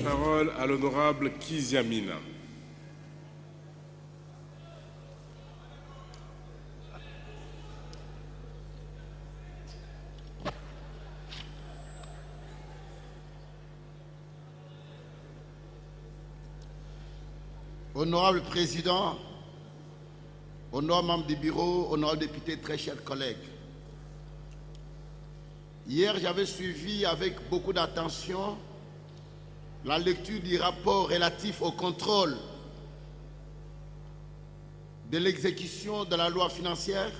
parole à l'honorable Kiziamina. Honorable Président, honorable membre du bureau, honorable député, très chers collègues. Hier, j'avais suivi avec beaucoup d'attention la lecture du rapport relatif au contrôle de l'exécution de la loi financière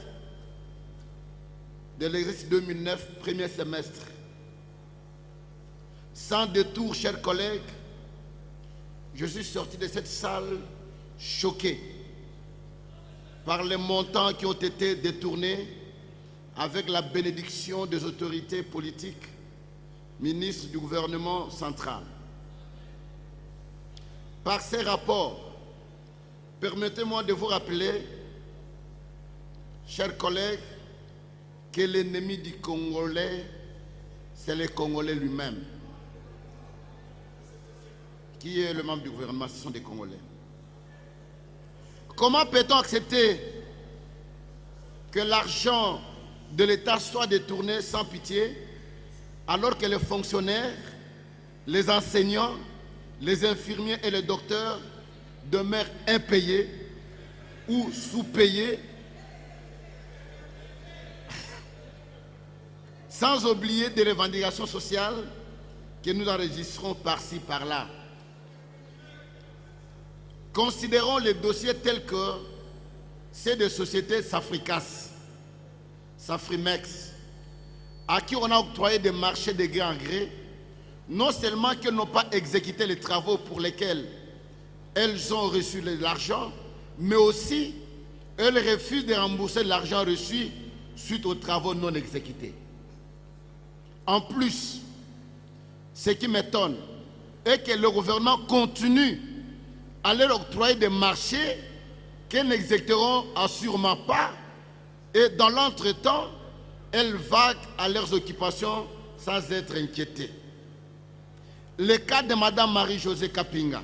de l'exercice 2009, premier semestre. Sans détour, chers collègues, je suis sorti de cette salle choqué par les montants qui ont été détournés avec la bénédiction des autorités politiques, ministres du gouvernement central. Par ces rapports, permettez-moi de vous rappeler, chers collègues, que l'ennemi du Congolais, c'est le Congolais lui-même. Qui est le membre du gouvernement? Ce sont des Congolais. Comment peut-on accepter que l'argent de l'État soit détourné sans pitié, alors que les fonctionnaires, les enseignants, les infirmiers et les docteurs demeurent impayés ou sous-payés, sans oublier des revendications sociales que nous enregistrons par-ci, par-là. Considérons les dossiers tels que ceux des sociétés Safricas, Safrimex, à qui on a octroyé des marchés de gré en gré, non seulement qu'elles n'ont pas exécuté les travaux pour lesquels elles ont reçu l'argent, mais aussi elles refusent de rembourser l'argent reçu suite aux travaux non exécutés. En plus, ce qui m'étonne est que le gouvernement continue à leur octroyer des marchés qu'elles n'exécuteront assurément pas, et dans l'entretemps, elles vaguent à leurs occupations sans être inquiétées. Le cas de Mme Marie-Josée Kapinga,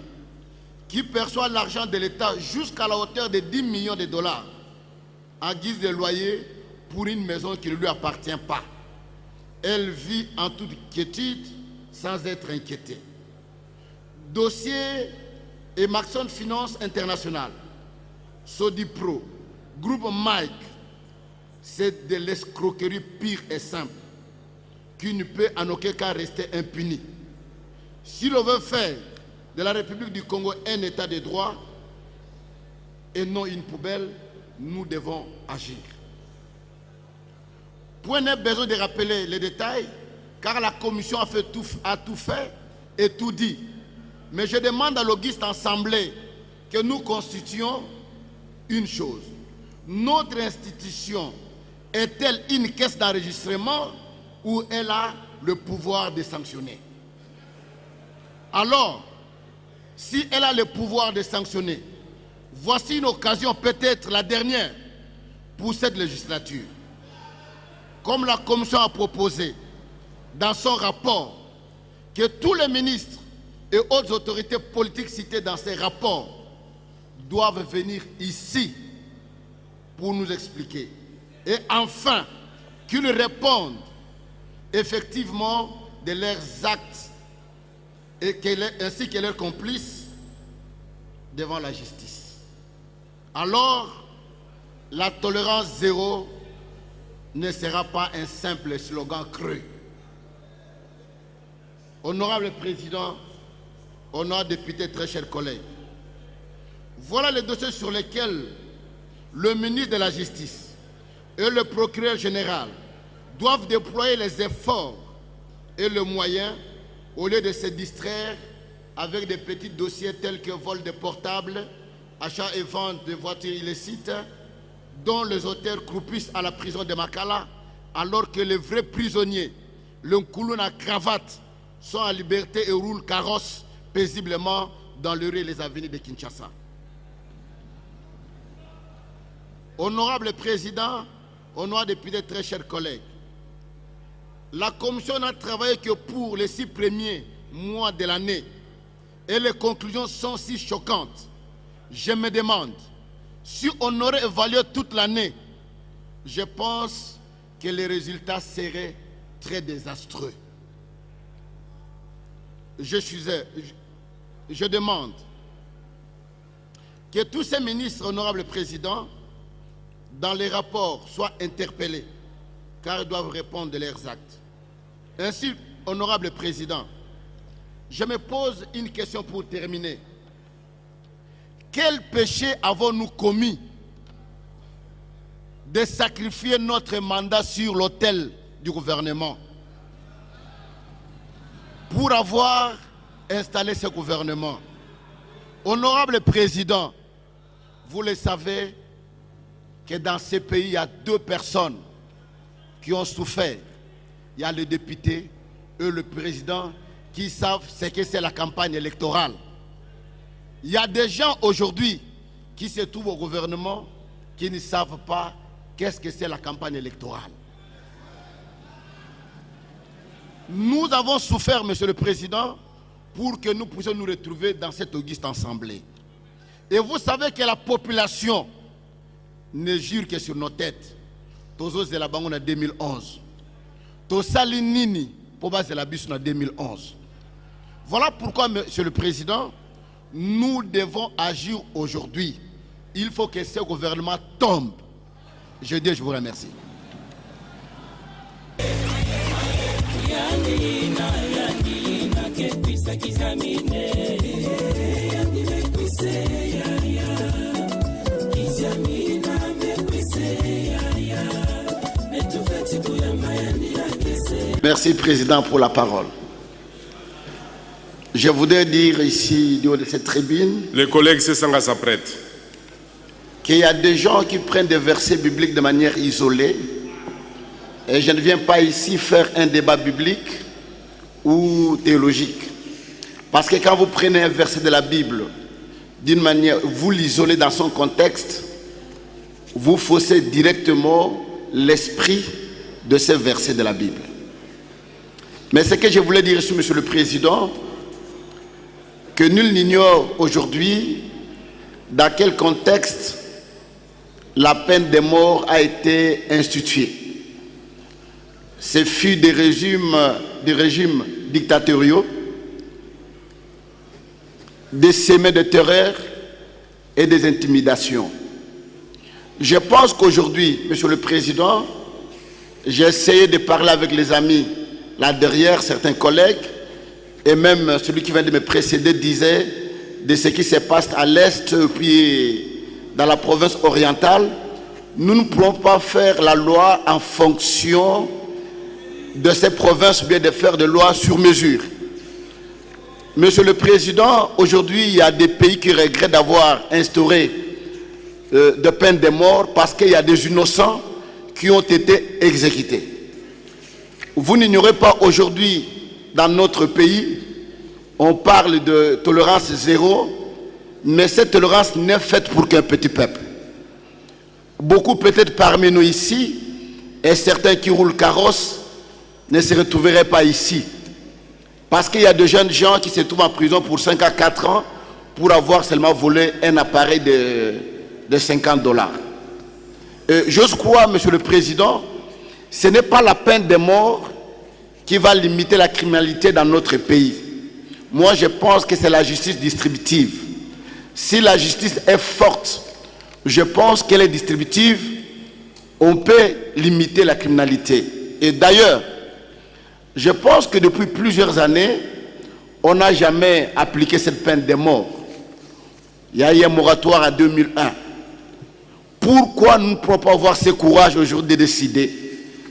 qui perçoit l'argent de l'État jusqu'à la hauteur de 10 millions de dollars en guise de loyer pour une maison qui ne lui appartient pas. Elle vit en toute quiétude sans être inquiétée. Dossier et Maxon Finance International, Sodipro, Groupe Mike, c'est de l'escroquerie pure et simple qui ne peut en aucun cas rester impunie. Si l'on veut faire de la République du Congo un état de droit et non une poubelle, nous devons agir. Point n'est besoin de rappeler les détails, car la commission a tout fait et tout dit. Mais je demande à l'auguste assemblée que nous constituions une chose. Notre institution est-elle une caisse d'enregistrement ou elle a le pouvoir de sanctionner? Alors, si elle a le pouvoir de sanctionner, voici une occasion, peut-être la dernière, pour cette législature. Comme la commission a proposé dans son rapport que tous les ministres et autres autorités politiques citées dans ces rapports doivent venir ici pour nous expliquer. Et enfin, qu'ils répondent effectivement de leurs actes ainsi que leurs complices devant la justice. Alors, la tolérance zéro ne sera pas un simple slogan creux. Honorable Président, honorable député, très chers collègues, voilà les dossiers sur lesquels le ministre de la Justice et le procureur général doivent déployer les efforts et les moyens au lieu de se distraire avec des petits dossiers tels que vol de portables, achat et vente de voitures illicites, dont les auteurs croupissent à la prison de Makala, alors que les vrais prisonniers, le Nkouloun à cravate, sont en liberté et roulent carrosse paisiblement dans les rues et les avenues de Kinshasa. Honorable Président, honorable député, très chers collègues, la Commission n'a travaillé que pour les 6 premiers mois de l'année et les conclusions sont si choquantes, je me demande, si on aurait évalué toute l'année, je pense que les résultats seraient très désastreux. Je demande que tous ces ministres, honorables présidents, dans les rapports, soient interpellés, car ils doivent répondre de leurs actes. Ainsi, honorable président, je me pose une question pour terminer. Quel péché avons-nous commis de sacrifier notre mandat sur l'autel du gouvernement pour avoir installé ce gouvernement? Honorable président, vous le savez que dans ce pays, il y a deux personnes qui ont souffert. Il y a le député et le président qui savent ce que c'est la campagne électorale. Il y a des gens aujourd'hui qui se trouvent au gouvernement qui ne savent pas qu'est-ce que c'est la campagne électorale. Nous avons souffert, Monsieur le Président, pour que nous puissions nous retrouver dans cette auguste assemblée. Et vous savez que la population ne jure que sur nos têtes. Tozo de la banque en 2011. Tosali nini pour base de la bus en 2011. Voilà pourquoi, Monsieur le Président, nous devons agir aujourd'hui. Il faut que ce gouvernement tombe. Je vous remercie. Merci, Président, pour la parole. Je voudrais dire ici, du haut de cette tribune, Les collègues Sessanga s'apprêtent. qu'il y a des gens qui prennent des versets bibliques de manière isolée. Et je ne viens pas ici faire un débat biblique ou théologique. Parce que quand vous prenez un verset de la Bible, d'une manière, vous l'isolez dans son contexte, vous faussez directement l'esprit de ce verset de la Bible. Mais ce que je voulais dire ici, Monsieur le Président, que nul n'ignore aujourd'hui dans quel contexte la peine de mort a été instituée. Ce fut des régimes dictatoriaux, des semets de terreur et des intimidations. Je pense qu'aujourd'hui, Monsieur le Président, j'ai essayé de parler avec les amis là derrière, certains collègues, et même celui qui vient de me précéder disait de ce qui se passe à l'Est, puis dans la province orientale. Nous ne pouvons pas faire la loi en fonction de ces provinces, ou bien de faire des lois sur mesure. Monsieur le Président, aujourd'hui, il y a des pays qui regrettent d'avoir instauré de peine de mort parce qu'il y a des innocents qui ont été exécutés. Vous n'ignorez pas aujourd'hui, dans notre pays, on parle de tolérance zéro, mais cette tolérance n'est faite pour qu'un petit peuple. Beaucoup peut-être parmi nous ici, et certains qui roulent carrosse, ne se retrouveraient pas ici. Parce qu'il y a de jeunes gens qui se trouvent en prison pour 5 à 4 ans pour avoir seulement volé un appareil de 50 $. J'ose croire, Monsieur le Président, ce n'est pas la peine de mort qui va limiter la criminalité dans notre pays. Moi, je pense que c'est la justice distributive. Si la justice est forte, je pense qu'elle est distributive, on peut limiter la criminalité. Et d'ailleurs, je pense que depuis plusieurs années, on n'a jamais appliqué cette peine de mort. Il y a eu un moratoire en 2001. Pourquoi nous ne pouvons pas avoir ce courage aujourd'hui de décider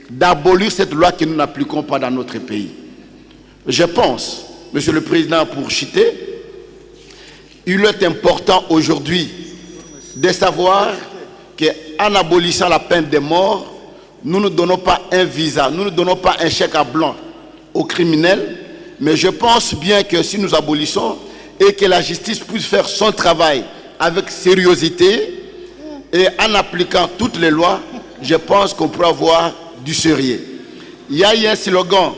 d'abolir cette loi que nous n'appliquons pas dans notre pays? Je pense, Monsieur le Président, pour chiter, il est important aujourd'hui de savoir qu'en abolissant la peine de mort, nous ne donnons pas un visa, nous ne donnons pas un chèque à blanc aux criminels, mais je pense bien que si nous abolissons et que la justice puisse faire son travail avec sérieuxité et en appliquant toutes les lois, je pense qu'on pourra avoir du sérieux. Il y a eu un slogan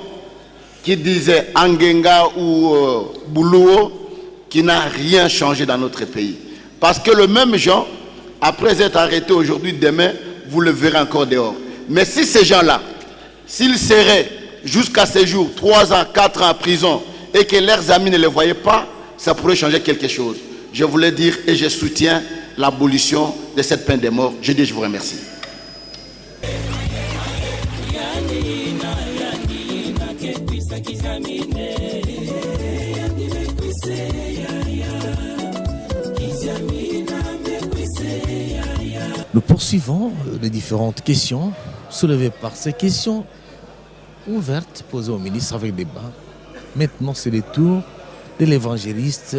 qui disait Angenga ou Boulou, qui n'a rien changé dans notre pays. Parce que le même gens, après être arrêtés aujourd'hui, demain, vous le verrez encore dehors. Mais si ces gens-là, s'ils seraient jusqu'à ce jour 3 ans, 4 ans en prison et que leurs amis ne les voyaient pas, ça pourrait changer quelque chose. Je voulais dire et je soutiens l'abolition de cette peine de mort. Je dis je vous remercie. Nous poursuivons les différentes questions soulevées par ces questions ouvertes posées au ministre avec débat. Maintenant, c'est le tour de l'évangéliste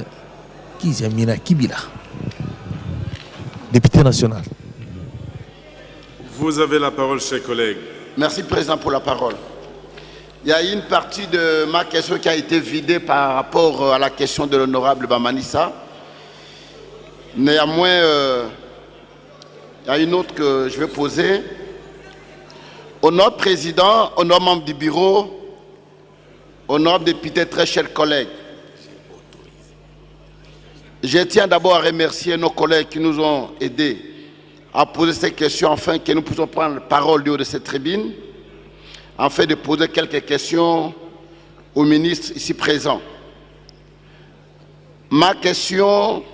Kizamina Kibila, député national. Vous avez la parole, chers collègues. Merci, Président, pour la parole. Il y a une partie de ma question qui a été vidée par rapport à la question de l'honorable Bamanissa. Néanmoins, il y a une autre que je vais poser. Honorable Président, honorable membre du bureau, honorable député, très chers collègues, je tiens d'abord à remercier nos collègues qui nous ont aidés à poser ces questions afin que nous puissions prendre la parole du haut de cette tribune, afin de poser quelques questions au ministre ici présent. Ma question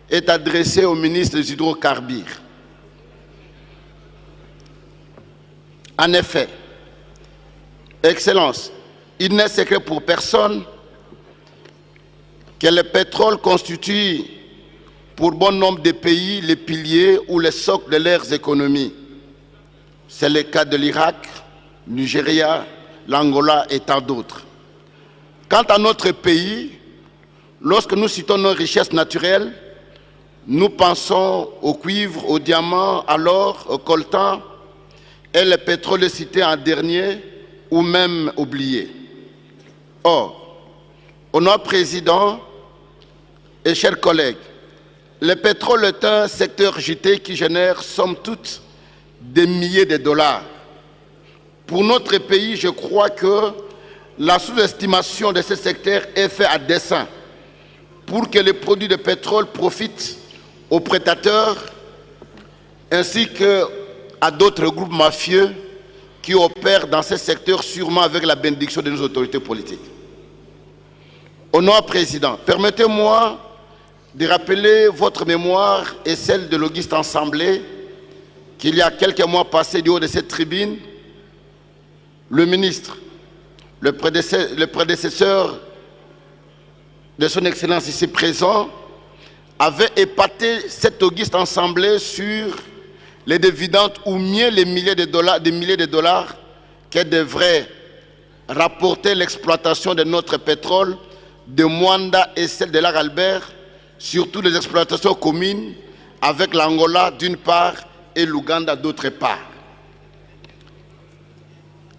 est adressée au ministre des Hydrocarbures. En effet, Excellence, il n'est secret pour personne que le pétrole constitue pour bon nombre de pays les piliers ou les socles de leurs économies. C'est le cas de l'Irak, Nigeria, l'Angola et tant d'autres. Quant à notre pays, lorsque nous citons nos richesses naturelles, nous pensons au cuivre, au diamant, à l'or, au coltan, et le pétrole est cité en dernier ou même oublié. Or, honorable Président et chers collègues, le pétrole est un secteur JT qui génère, somme toute, des milliers de dollars. Pour notre pays, je crois que la sous-estimation de ce secteur est faite à dessein pour que les produits de pétrole profitent aux prédateurs ainsi qu'à d'autres groupes mafieux qui opèrent dans ce secteur, sûrement avec la bénédiction de nos autorités politiques. Honorable Président, permettez-moi de rappeler votre mémoire et celle de l'Auguste Assemblée qu'il y a quelques mois passés du haut de cette tribune, le ministre, le prédécesseur de son Excellence ici présent, avait épaté cette Auguste Assemblée sur les dividendes ou mieux les milliers de dollars que devrait rapporter l'exploitation de notre pétrole de Mwanda et celle de l'Aralbert, surtout les exploitations communes avec l'Angola d'une part et l'Ouganda d'autre part.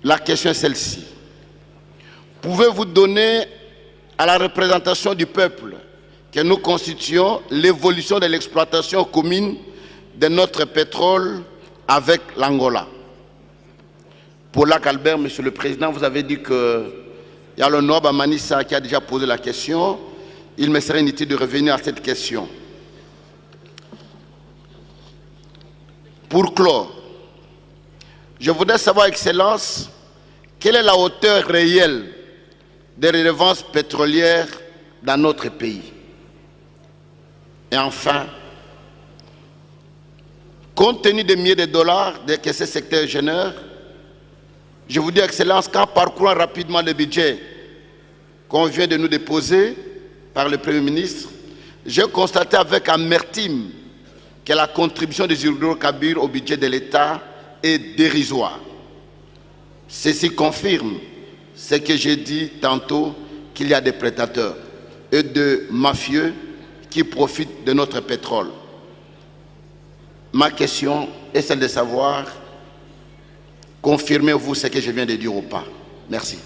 La question est celle-ci. Pouvez-vous donner à la représentation du peuple que nous constituons l'évolution de l'exploitation commune de notre pétrole avec l'Angola? Pour Lac-Albert, Monsieur le Président, vous avez dit qu'il y a l'honorable Bamanissa qui a déjà posé la question. Il me serait inutile de revenir à cette question. Pour clore, je voudrais savoir, Excellence, quelle est la hauteur réelle des redevances pétrolières dans notre pays? Et enfin, compte tenu des milliers de dollars que ce secteur génère, je vous dis, Excellence, qu'en parcourant rapidement le budget qu'on vient de nous déposer par le Premier ministre, j'ai constaté avec amertume que la contribution des hydrocarbures au budget de l'État est dérisoire. Ceci confirme ce que j'ai dit tantôt, qu'il y a des prédateurs et de mafieux qui profitent de notre pétrole. Ma question est celle de savoir, confirmez-vous ce que je viens de dire ou pas? Merci.